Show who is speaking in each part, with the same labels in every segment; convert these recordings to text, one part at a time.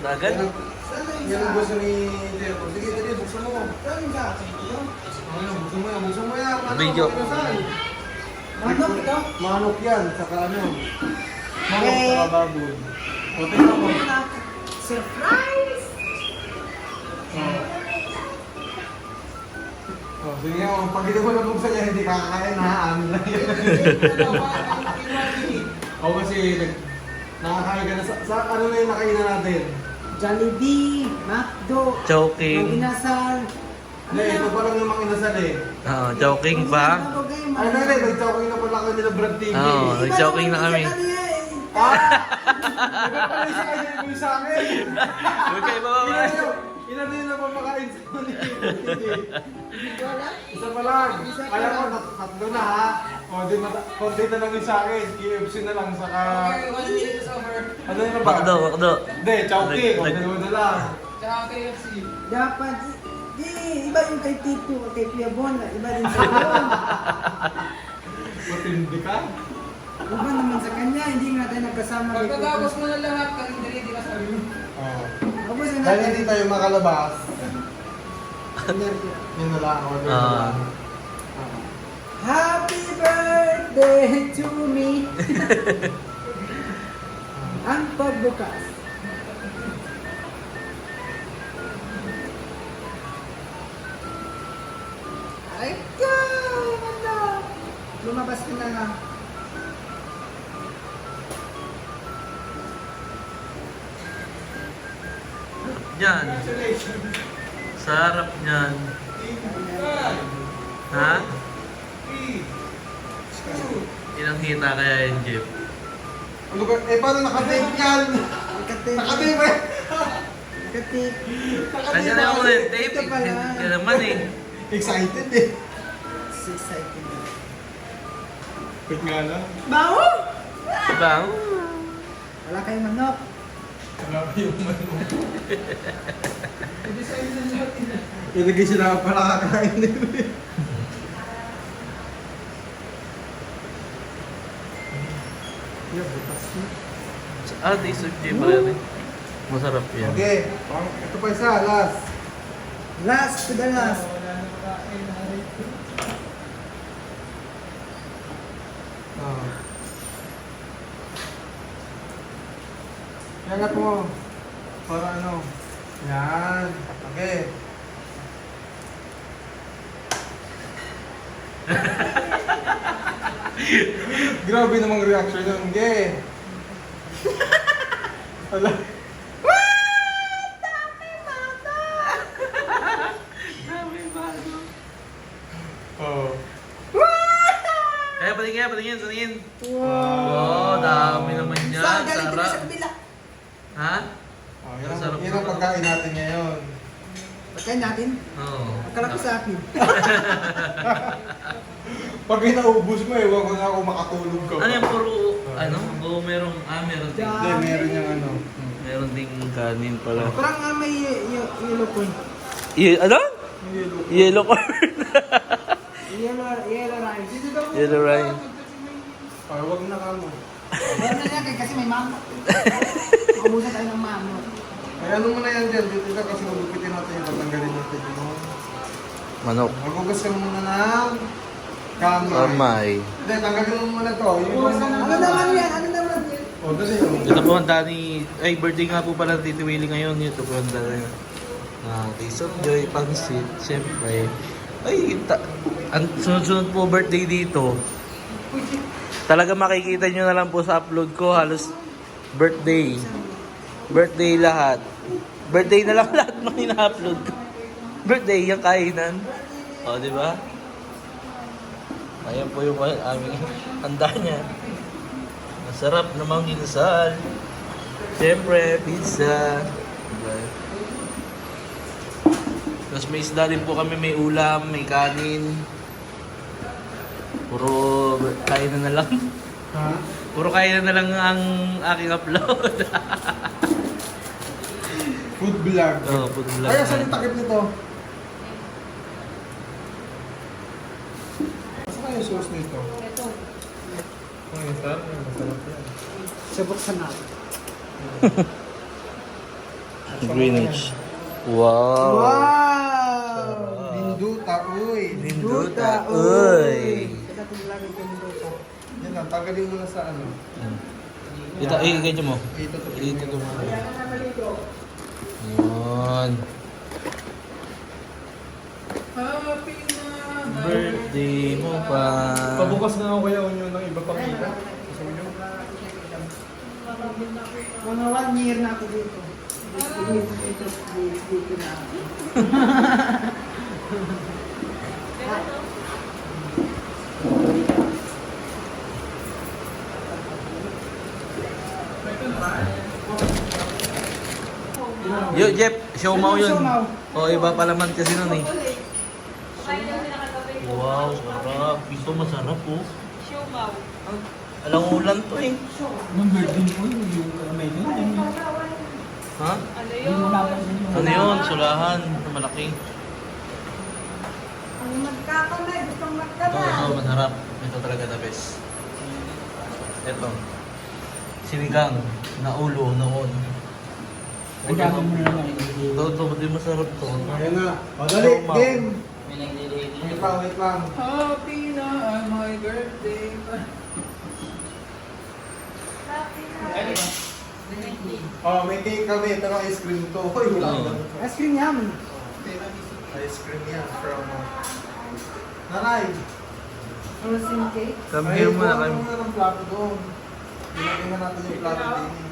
Speaker 1: na agad.
Speaker 2: Yan ang gusto ni Jericho. Sige, dali, buksan mo. Buksan mo yan.
Speaker 1: Video.
Speaker 2: Manok ito? Manok yan, saka ano. Manok saka baboy. O, tingnan mo.
Speaker 3: Surprise!
Speaker 2: Oh, sige mo, pag hindi mo nabuksan yan, hindi kakakain, ha? Amin lang yan. O, kasi nakakain ka na. Sa ano na yung nakainan natin?
Speaker 3: Jollibee, McDo,
Speaker 1: Choking.
Speaker 3: Inasal.
Speaker 2: Hindi, ito pa lang yung mga inasal eh.
Speaker 1: Oo, choking pa.
Speaker 2: Ay, nari, nag-choking na pala kayo nila Brad TV.
Speaker 1: Oo, nag-choking na kami.
Speaker 2: Ah! Iba pala yung sa kanya yung sa akin.
Speaker 1: Huwag kayo bababa.
Speaker 2: Ilan na yun na papakain sa mga Isa pa lang. Kaya ko, tatlo na ha. O, di konti na lang yung sa akin. KFC na lang, saka... Ano yun na ba?
Speaker 1: Makdo, makdo.
Speaker 2: Hindi, chowking. O, dalawa na lang.
Speaker 3: Dapat, iba yung kay Tito, kay Pia Bon, iba din sa iyo.
Speaker 2: Matindi ka?
Speaker 3: Iba naman sa kanya, hindi nga tayo nagkasama.
Speaker 4: Pagkatapos mo na lahat, hindi ka sabi mo.
Speaker 2: Oo.
Speaker 3: Tapos na
Speaker 2: Dahil
Speaker 3: natin.
Speaker 2: hindi tayo makalabas. Yun na lang. Order na lang.
Speaker 3: Happy birthday to me. Ang pagbukas. Ay, ano? Lumabas ka na nga.
Speaker 1: Yan. Sarap niyan. Ha? Ilang kita kaya yung jeep?
Speaker 2: Ano ba? Eh, paano nakatape yan?
Speaker 3: Nakatik.
Speaker 2: Nakatape ba?
Speaker 3: Nakatik.
Speaker 1: Nandiyan na ako na yung tape.
Speaker 3: Ito pala.
Speaker 1: Yan naman eh.
Speaker 2: Excited eh.
Speaker 3: Excited.
Speaker 2: Wait nga lang.
Speaker 3: Bawo!
Speaker 1: Diba?
Speaker 3: Wala kayong manok.
Speaker 2: Wala pa yung manok. Ilagay sila pala kakain nila. Yeah, butas na.
Speaker 1: Ah, taste of jeep pala rin. Masarap yan.
Speaker 2: Okay, ito pa isa, last.
Speaker 3: Last to the last.
Speaker 2: Ah. Yangat mo. Para ano. Yan. Okay. Grabe namang reaction yun. Okay. Wala. Oh.
Speaker 1: Kaya patingin.
Speaker 3: Wow!
Speaker 1: Oh, dami naman yan.
Speaker 3: Saan galing din sa
Speaker 1: Sarap.
Speaker 3: kabila?
Speaker 1: Ha?
Speaker 2: Oh,
Speaker 1: Masarap
Speaker 2: yan ang
Speaker 1: naman.
Speaker 2: pagkain natin ngayon.
Speaker 3: Pagkain natin.
Speaker 1: Oo.
Speaker 3: Akala ko sa akin.
Speaker 2: Pag inaubos mo, ewan ko na ako makatulog ka.
Speaker 1: Ano yung puro, ano? Oo, meron ding.
Speaker 3: Yeah.
Speaker 2: Hindi, meron yung ano.
Speaker 1: Meron ding kanin pala.
Speaker 3: Parang may yellow corn.
Speaker 1: Ano?
Speaker 2: Yellow.
Speaker 1: Yellow corn.
Speaker 3: Yellow rice.
Speaker 1: Yellow rice.
Speaker 2: Ay, wag na ka mo.
Speaker 3: Meron na yan kasi may mamo. Maubusan tayo ng mamo.
Speaker 2: Ay, ano mo na yan dyan? Dito ka kasi magupitin natin yung tatanggalin natin yung
Speaker 1: Manok.
Speaker 2: magugas ka muna ng kamay.
Speaker 1: Kamay.
Speaker 2: Hindi, tanggalin mo muna to. Yung
Speaker 3: Ano naman yan? Ano naman yan?
Speaker 2: O, dali yun.
Speaker 1: Ito po ang Dani, ay birthday nga po pala ng Tito Willie ngayon. Ito po ang Dani. Taste of Joy, Pangsit, siyempre. Ay, ang sunod-sunod po birthday dito. Talaga makikita nyo na lang po sa upload ko, halos birthday. Birthday lahat. Birthday na lang lahat ng ina-upload ko. Birthday, yung kainan. O, di ba? Ayan po yung aming handa niya. Masarap namang ginasal. Siyempre, pizza. Diba? Tapos may isda din po kami, may ulam, may kanin. Puro kainan na lang.
Speaker 2: Ha?
Speaker 1: Puro kainan na lang ang aking upload.
Speaker 2: Food vlog.
Speaker 1: Oh, food vlog.
Speaker 2: Ay, saan yung takip nito? Saan yung sauce nito?
Speaker 3: Ito.
Speaker 2: Ay, sarap yan. Masarap yan.
Speaker 3: Subok sa natin.
Speaker 1: Greenwich. Wow!
Speaker 3: Wow!
Speaker 2: Ninduta, uy.
Speaker 1: Ninduta, uy!
Speaker 3: Katulad lagi ko Ninduta.
Speaker 2: Yan lang, tanggalin mo na sa ano.
Speaker 1: Ito, ganyan mo.
Speaker 2: Ito to.
Speaker 1: Ito mo.
Speaker 3: Kaya ka na maligo.
Speaker 1: Yun.
Speaker 4: Happy na
Speaker 1: Birthday mo pa.
Speaker 2: Pabukas na ako kaya unyo ng iba pang kita. Gusto mo yun?
Speaker 3: Mga 1 year na ako dito. Dito na ako.
Speaker 1: Yo, Jeff, siomaw yun.
Speaker 3: Siomaw.
Speaker 1: O, iba pa laman kasi nun eh. Wow, sarap. Ito masarap oh.
Speaker 5: Siomaw.
Speaker 1: Alang ulan to eh.
Speaker 2: Nung birthday ko, yung kamay yun.
Speaker 1: Ha?
Speaker 5: Ano yun?
Speaker 1: Ano yun? Sulahan. Ito malaki.
Speaker 3: Ang magkakamay, gustong
Speaker 1: Ito,
Speaker 3: magkamay.
Speaker 1: masarap. Ito talaga the best. Ito. Sinigang na ulo noon.
Speaker 4: Ang gagawin mo na lang.
Speaker 1: Ito, di masarap to.
Speaker 2: Ayan na. O, dali, game. Wait lang.
Speaker 4: Happy na ang my birthday.
Speaker 2: Oh, may cake kami. Pero ice cream to. Hoy, wala
Speaker 1: Oh.
Speaker 2: ka.
Speaker 3: Ice cream yummy.
Speaker 2: Ice cream yan from... Nanay!
Speaker 3: Frozen cake.
Speaker 1: Come here muna
Speaker 2: Ay,
Speaker 1: kayo.
Speaker 2: kuha mo ng plato doon. Ilagay na natin yung plato din.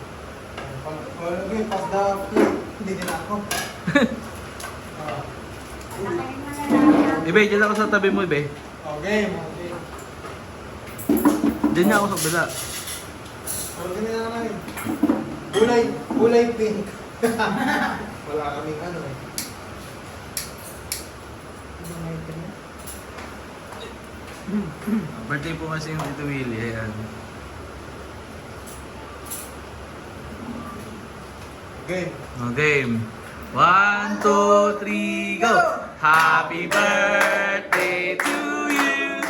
Speaker 2: Okay, pass the plate. Hindi din ako. Ah,
Speaker 1: Ibe, dyan ako sa tabi mo, Ibe.
Speaker 2: Okay, okay.
Speaker 1: Dyan niya ako sa bila.
Speaker 2: Okay na naman. Kulay pink. Wala kaming ano eh.
Speaker 1: Birthday po kasi yung Tito Willie. Ayan.
Speaker 2: Okay.
Speaker 1: Game. 1, 2, 3, go! Happy birthday to you.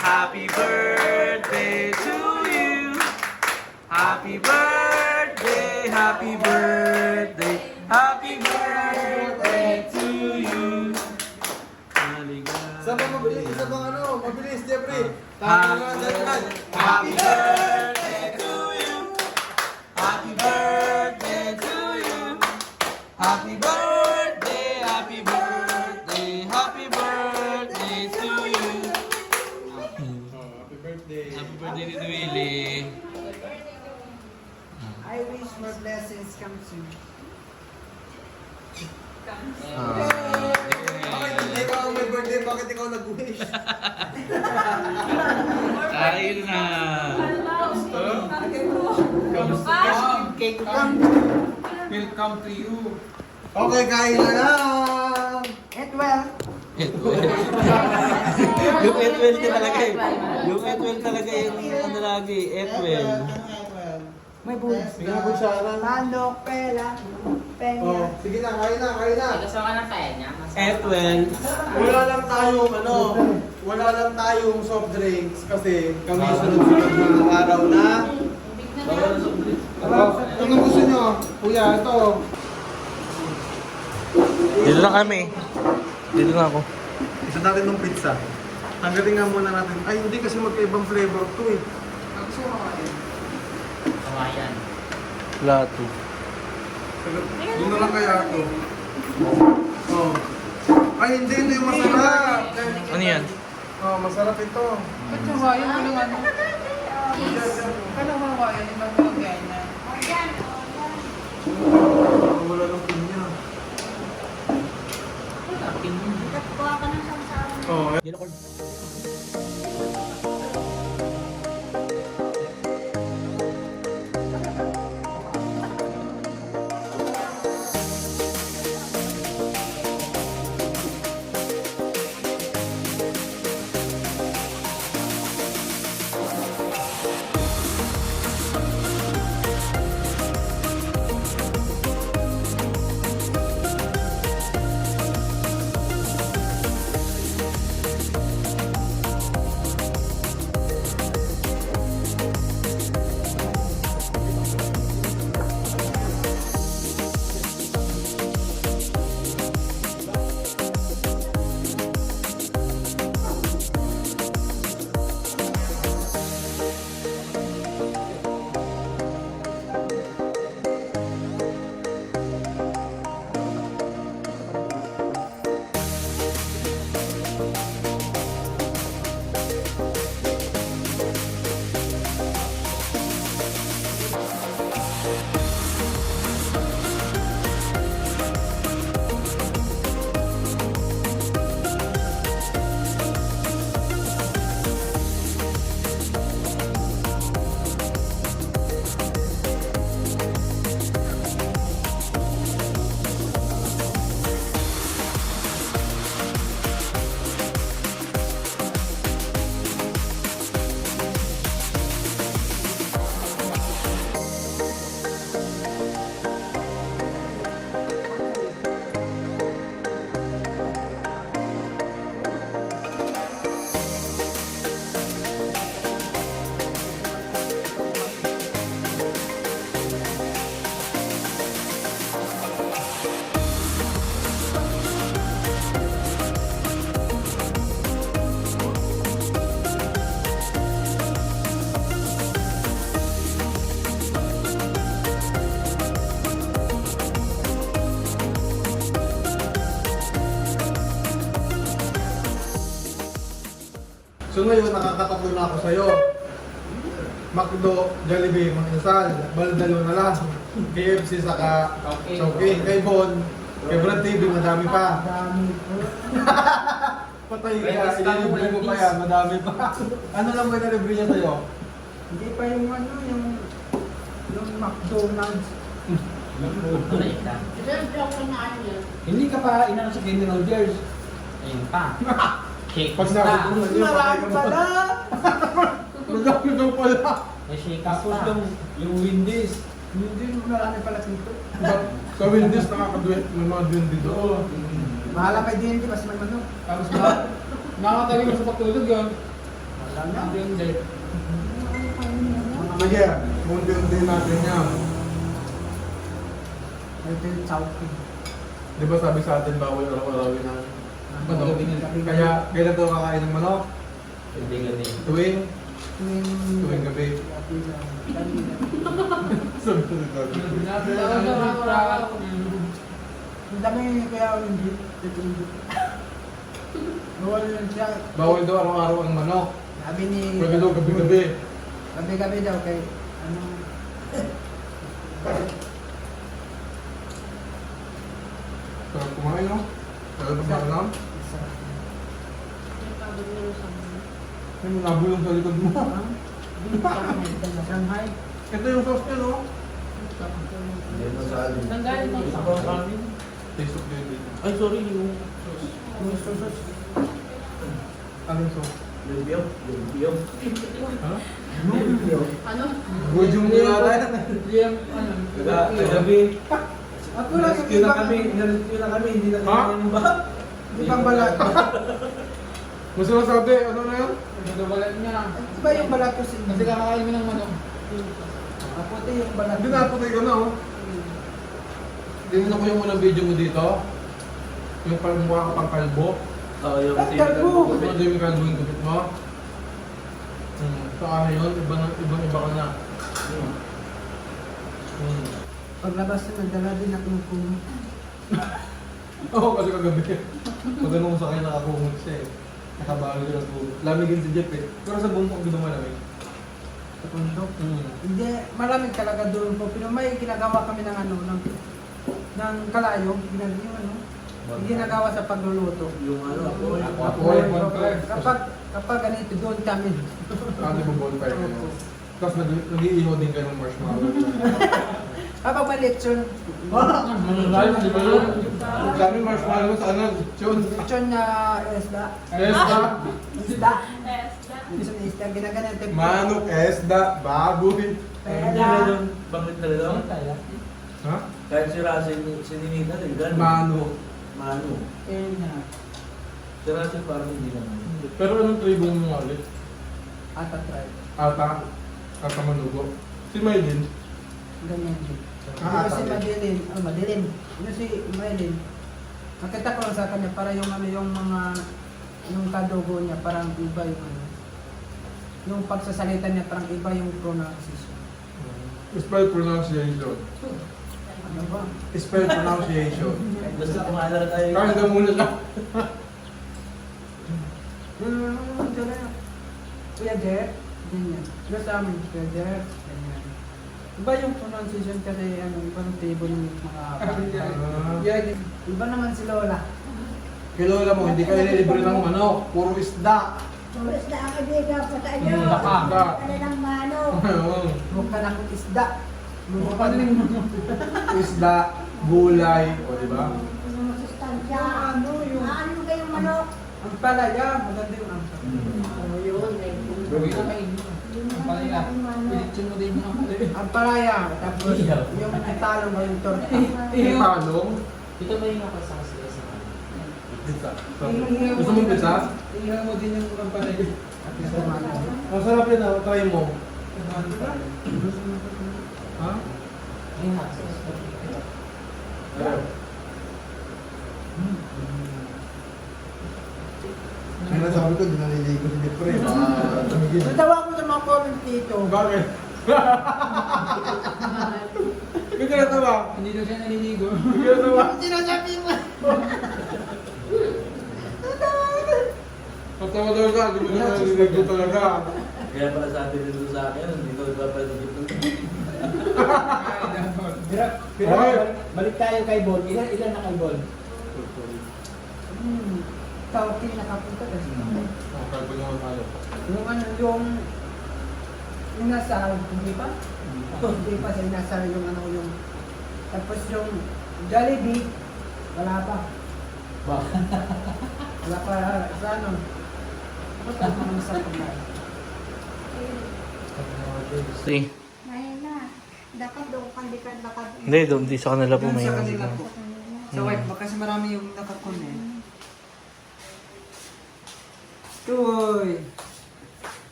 Speaker 1: Happy birthday to you. Happy birthday, happy birthday, happy birthday to you.
Speaker 2: Isa ba mabilis? Isa bang ano? Mabilis, Jeffrey.
Speaker 1: Ha-
Speaker 2: Tama na, dyan.
Speaker 1: Happy birthday to you. Happy birthday to you. Happy birthday, happy birthday, happy birthday to you.
Speaker 2: Oh, happy birthday.
Speaker 1: Happy birthday Tito Willie.
Speaker 3: I wish more blessings come soon.
Speaker 2: Bakit hindi ka may birthday? Bakit ikaw nag-wish?
Speaker 1: Kain na.
Speaker 3: Cake come.
Speaker 4: Welcome to you.
Speaker 2: Okay, kain na lang!
Speaker 3: Eat well.
Speaker 1: Yung Etwell ka talaga eh. Yung Etwell talaga yung ano lagi, Etwell.
Speaker 3: May bulas.
Speaker 2: Sige na, kutsara.
Speaker 3: Tandok, pela,
Speaker 2: Oh,
Speaker 3: penga.
Speaker 2: sige na, kain na, kain na.
Speaker 5: Gusto ka ng kaya niya?
Speaker 1: Etwell.
Speaker 2: Wala lang tayong ano, wala lang tayong soft drinks kasi kami sunod-sunod na araw na. Ano gusto nyo? Kuya, ito.
Speaker 1: Dito na kami. Dito na ako.
Speaker 2: Isa natin ng pizza. Tanggalin nga muna natin. Ay, hindi kasi magkaibang flavor to eh.
Speaker 5: Kawayan.
Speaker 1: Plato.
Speaker 2: Doon na lang kaya ito. Oh. Ay, hindi yung masarap.
Speaker 1: Ano yan?
Speaker 2: Oh, masarap ito.
Speaker 4: Ba't kawayan? Walang ano? Walang kawayan. Ibang kawayan niya.
Speaker 2: Wala ng pinya. Oh, So ngayon, nakakatatlo na ako sa'yo. McDo, Jollibee, Mag-Inasal, Baldalo na lang. KFC, saka Chowking. Kay Bon, kay Brad TV, madami pa.
Speaker 3: Dami po.
Speaker 2: Patay ka, ililibre mo pa yan, madami pa. Ano lang ba nalibre niya sa'yo?
Speaker 3: Hindi pa yung ano, yung McDonald's.
Speaker 5: Tuloy ka.
Speaker 4: Hindi ka pa inano sa Kenny Rogers.
Speaker 5: Ayun pa. Shake
Speaker 2: Pag
Speaker 5: pa.
Speaker 2: sabi ko,
Speaker 3: Marami pala.
Speaker 2: madami daw pala.
Speaker 5: May shake
Speaker 4: Tapos
Speaker 5: pa.
Speaker 4: yung Wendy's.
Speaker 3: Hindi marami pala dito.
Speaker 2: Sa Wendy's, nakakaduet, may mga duwende doon.
Speaker 3: Mahala pa din, mas may manok.
Speaker 4: Tapos nakakatabi mo sa pagtulog yun.
Speaker 3: Wala na.
Speaker 4: Hindi hindi.
Speaker 2: Sige, munti-unti natin yan.
Speaker 3: Ito yung Chowking.
Speaker 2: Di ba sabi sa atin, bawal araw-arawin ng manok?
Speaker 3: Gabi-gabi.
Speaker 2: Kaya, kailan daw kakain ng manok?
Speaker 5: Hindi gabi.
Speaker 2: Tuwing
Speaker 3: Tuwing
Speaker 2: gabi.
Speaker 3: gabi.
Speaker 2: Sabi ko sa gabi.
Speaker 3: Ang dami kaya hindi. Ito hindi. Bawal lang siya.
Speaker 2: Bawal daw araw-araw ang manok.
Speaker 3: Sabi ni...
Speaker 2: Pwede daw gabi-gabi.
Speaker 3: Gabi-gabi daw kay... Ano...
Speaker 2: Sarap kumain, no? Sarap kumain, no?
Speaker 3: Isa.
Speaker 2: Ay, nabulong sa likod mo.
Speaker 3: Shanghai.
Speaker 2: Ito yung sauce niya, no?
Speaker 5: Nanggaling mo sa
Speaker 2: Taste of baby.
Speaker 1: Ay, sorry, yung...
Speaker 3: Yung susos.
Speaker 2: Anong sauce?
Speaker 1: Yung...
Speaker 2: Ha?
Speaker 5: Ano?
Speaker 2: Good yung nilala.
Speaker 4: Yung ano.
Speaker 1: Kagabi,
Speaker 3: Ako lang yung
Speaker 1: rescue na
Speaker 3: ibang...
Speaker 1: kami, rescue na kami, hindi na
Speaker 2: Ha?
Speaker 1: kami ng baha.
Speaker 3: Ibang balat.
Speaker 2: Gusto mo sabi, ano na yun?
Speaker 4: Nagabalat niya.
Speaker 3: Iba yung balat ko sa
Speaker 4: Kasi kakakain mo ng manok.
Speaker 3: Kaputi yung balat.
Speaker 2: Hindi napatay ko na, oh. Tingnan ko yung unang video mo dito. Yung parang mukha ka pang kalbo.
Speaker 1: Oo, yung
Speaker 3: Ang kalbo!
Speaker 2: Gusto mo yung kalbo yung gupit mo? Saka na yun, ibang-iba ka na.
Speaker 3: Paglabas na nagdala din ako ng puno.
Speaker 2: Oo, kasi kagabi. Pag ano ko sa kanya, nakakumot siya eh. Nakabalo siya ng tulog. Lamigin si Jeff eh. Pero sa bundok, di ba malamig?
Speaker 3: Sa bundok. Hindi, malamig talaga doon po. Pero may ginagawa kami ng ano, ng kalayo. Yung ano, yung ginagawa sa pagluluto.
Speaker 1: Yung ano, ako,
Speaker 2: Apoy.
Speaker 3: Kapag ganito doon kami.
Speaker 2: Ano ba bonfire kayo? Tapos nag-iihaw din kayo ng marshmallow.
Speaker 3: Kapag may lecture,
Speaker 2: Manalayo, di ba yun? Dami marshmallow sa ano? Chon.
Speaker 3: lecture na isda.
Speaker 2: Esda.
Speaker 3: Isda. Isda, ginaganyan.
Speaker 2: Manok, esda, baboy.
Speaker 1: Hindi na doon, bangit na lang.
Speaker 2: Ha?
Speaker 1: Kahit si Russell, si Ninita, din gano'n.
Speaker 2: Manok.
Speaker 1: Mano. Si Russell parang hindi naman.
Speaker 2: Pero anong tribo mo ulit?
Speaker 3: Ata try.
Speaker 2: Ata. Ata Manugo. Si Maylin.
Speaker 3: Ganyan din.
Speaker 2: Ah,
Speaker 3: Kasi
Speaker 2: ata.
Speaker 3: Madeline. Ano si Maylin? Nakita ko lang sa kanya para yung ano yung mga yung kadugo niya parang iba yung ano. Yung pagsasalita niya parang iba yung pronunciation.
Speaker 2: Spell pronunciation.
Speaker 3: Ano ba?
Speaker 2: Spell pronunciation.
Speaker 1: Basta kumahala tayo.
Speaker 2: Kaya na muna lang.
Speaker 3: Diyan na. Kuya Jer, ganyan. Diba sa amin, Kuya Jer, ganyan. Iba yung pronunciation kasi ano, iba ng table ng mga Iba naman si Lola.
Speaker 2: Kay Lola mo, hindi kayo nilibre ng manok. Puro isda.
Speaker 6: Tulis na ang kaibigan ko sa inyo.
Speaker 2: Isda.
Speaker 6: Ano ng mano?
Speaker 3: Mukha na akong isda.
Speaker 4: Mukha din mo.
Speaker 2: Isda, gulay, o diba?
Speaker 6: Ano masustansya?
Speaker 3: Ano yung...
Speaker 6: Ano kayong manok?
Speaker 3: Ang palaya, maganda yung ang
Speaker 4: Gawin na kayo. Ang palaya. Pilitsin mo din yung palaya.
Speaker 3: Ang palaya, tapos yung talong o yung torta.
Speaker 2: Yung talong.
Speaker 5: Ito ba yung nakasama sila sa ano?
Speaker 2: Pizza. Gusto mo pizza?
Speaker 4: Tingnan mo din yung ang palaya.
Speaker 2: Ang sarap yun, try mo. Ha?
Speaker 5: Yung hot sauce.
Speaker 2: Ayaw. Ang nasabi ko, di naliligo si Jeffrey. Tumigil.
Speaker 3: Natawa ko sa mga comment dito.
Speaker 2: Bakit? Hindi ka natawa.
Speaker 4: Hindi daw siya naliligo.
Speaker 2: Hindi ka natawa.
Speaker 3: Ang sinasabi mo.
Speaker 2: Patawa talaga, di mo na narinig ko talaga.
Speaker 1: Kaya pala sabi nito sa akin, hindi ko ipapalit dito.
Speaker 4: Pero balik tayo kay Bol. Ilan na kay Bol?
Speaker 3: Tawag kayo nakapunta kasi.
Speaker 2: Kaya pa naman tayo.
Speaker 3: Yung ano, yung nasa, hindi pa? Hindi pa siya nasa yung ano, yung, tapos yung Jollibee, wala pa. Wala pa, sa ano. Ano pa naman sa pagkain?
Speaker 1: See?
Speaker 6: Ngayon na. Dapat doon kang di ka lakad.
Speaker 1: Hindi, doon di sa kanila po
Speaker 3: Doon
Speaker 1: may
Speaker 3: sa kanila
Speaker 1: ano.
Speaker 3: po. Sa white ba? Kasi marami yung nakakunin. Tuloy!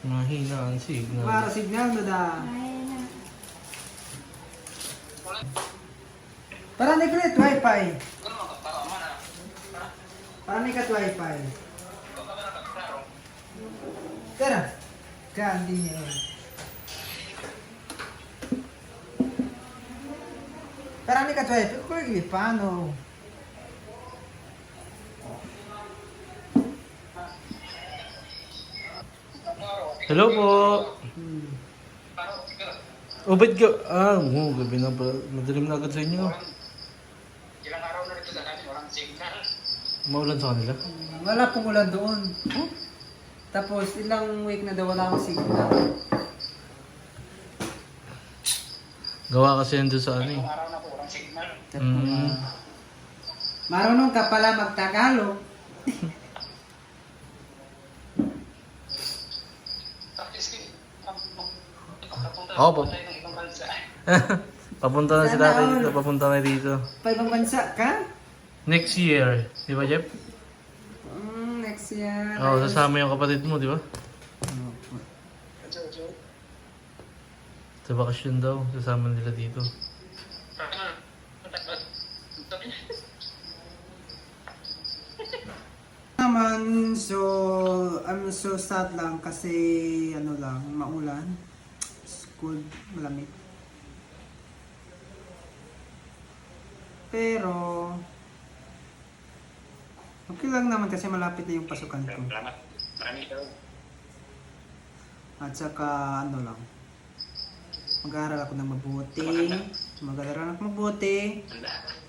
Speaker 1: Mahina ang signal.
Speaker 3: Para signal na da.
Speaker 6: Ngayon na.
Speaker 3: Para ni kulit wifi. Para ni kat wifi. Tara. Kandi niya. Para ni kat wifi. Kung hindi paano?
Speaker 1: Hello po. Oh, ba't ka? Gabi na ba? Madilim na agad sa inyo.
Speaker 7: Ilang araw na rito sa natin, walang signal.
Speaker 1: Maulan sa kanila.
Speaker 3: Wala pong ulan doon. Tapos ilang week na daw wala akong signal.
Speaker 1: Gawa kasi yun doon sa ano eh.
Speaker 7: Ilang araw na po, walang signal.
Speaker 3: Marunong ka pala magtagalog.
Speaker 7: Tapos,
Speaker 1: Oo po.
Speaker 7: tayo ng ibang bansa.
Speaker 1: Papunta na si
Speaker 3: Sana
Speaker 1: tatay
Speaker 3: all.
Speaker 1: dito. Papunta na dito.
Speaker 3: Pa ibang bansa ka?
Speaker 1: Next year. Di ba, Jeff?
Speaker 3: Next year.
Speaker 1: Oo, sasama yung kapatid mo, di ba? Sa bakasyon daw. Sasama nila dito.
Speaker 3: Naman, so I'm so sad lang kasi ano lang, maulan. School, malamig. Pero okay lang naman kasi malapit na yung pasukan ko.
Speaker 7: Salamat. Maraming salamat.
Speaker 3: At saka ano lang, mag-aaral ako ng mabuti. Mag-aaral ako mabuti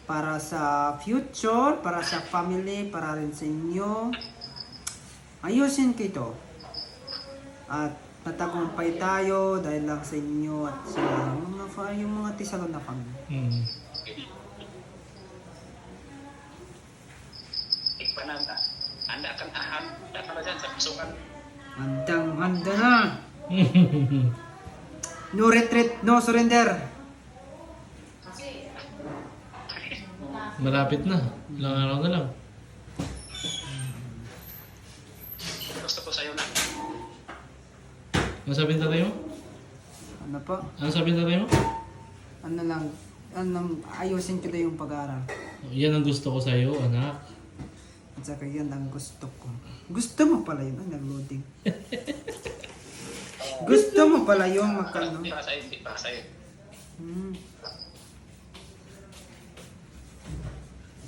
Speaker 3: para sa future, para sa family, para rin sa inyo. Ayusin ko ito. At natagumpay tayo dahil lang sa inyo at sa yung mga tisalo na kami.
Speaker 1: Mm.
Speaker 7: Tigpananda. Anda akan ahad. Datang na dyan sa pasukan.
Speaker 3: Handang-handa na! No retreat, no surrender!
Speaker 1: Malapit na. Ilang araw na lang.
Speaker 7: Gusto ko sa'yo na.
Speaker 1: Ano sabi ng tatay mo?
Speaker 3: Ano pa?
Speaker 1: Ano sabi ng tatay mo?
Speaker 3: Ano lang, ayusin ko na yung pag-aaral.
Speaker 1: Yan ang gusto ko sa'yo, anak.
Speaker 3: At saka yan ang gusto ko. Gusto mo pala yun, nag-loading. Gusto mo pala yung magkano?
Speaker 7: Para sa'yo, hindi para sa'yo.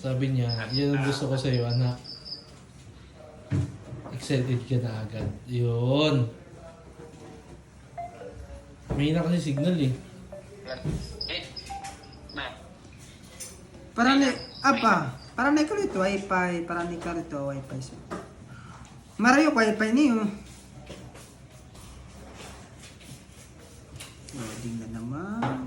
Speaker 1: Sabi niya, yan ang gusto ko sa'yo, anak. Excited ka na agad. Yun. May na kasi signal eh.
Speaker 7: Ma.
Speaker 3: Para ni, para ni ka rito wifi, para ni ka rito wifi siya. Marayo wifi niyo. Loading na naman.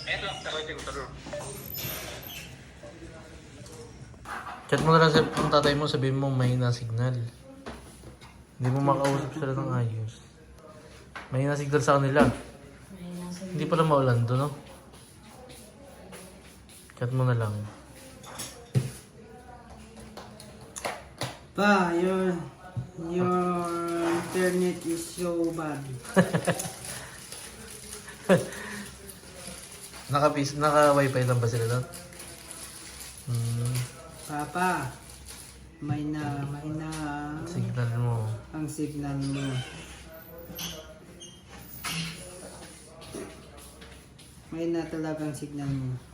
Speaker 7: Eto lang, takoy ko taro.
Speaker 1: Chat mo na lang sa ang tatay mo, sabihin mo mahina signal. Hindi mo makausap sila ng ayos. Mahina signal sa kanila. Hindi pala maulan doon, no? Chat mo na lang.
Speaker 3: Pa, your internet is so bad.
Speaker 1: Naka-wifi lang ba sila doon?
Speaker 3: Papa, may na
Speaker 1: Signal mo.
Speaker 3: ang signal mo. May na talagang signal mo.